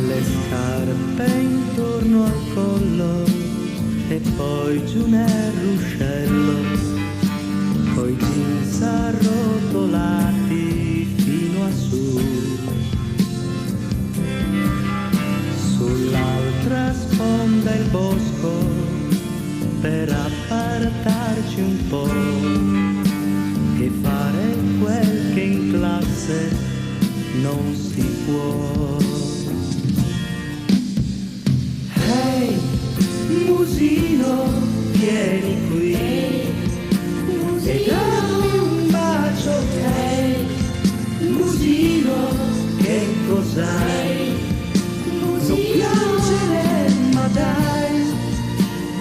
Le scarpe intorno al collo e poi giù nel ruscello, coi jeans arrotolati fino a su. Sull'altra sponda il bosco per appartarci un po' e fare quel che in classe non si può. Ehi, musino, vieni qui e dammi un bacio. Ehi, musino, che cos'hai? Non piangere, ma dai,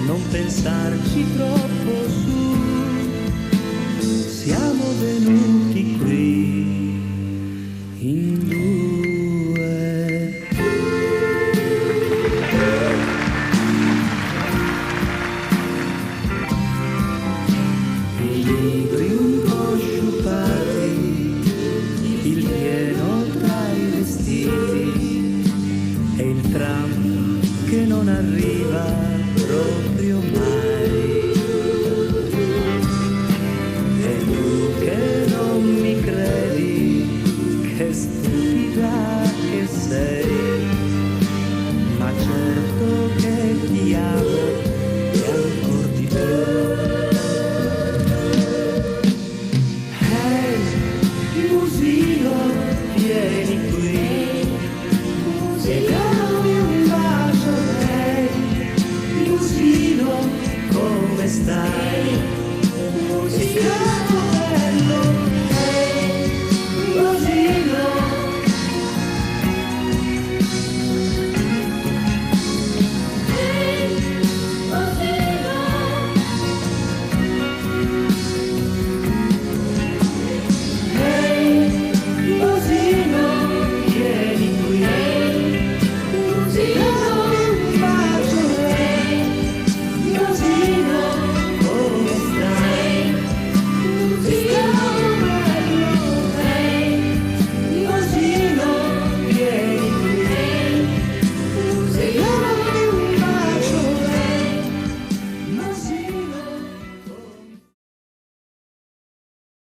non pensarci troppo su. Siamo venuti qui in due. I libri un po' sciupati, il pieno tra i vestiti e il tram che non arriva proprio mai. E tu che non mi credi, che stupida che sei, ma certo che ti amo e ancor di più. Ehi, musino, vieni qui e dammi un bacio. Ehi, musino, come stai?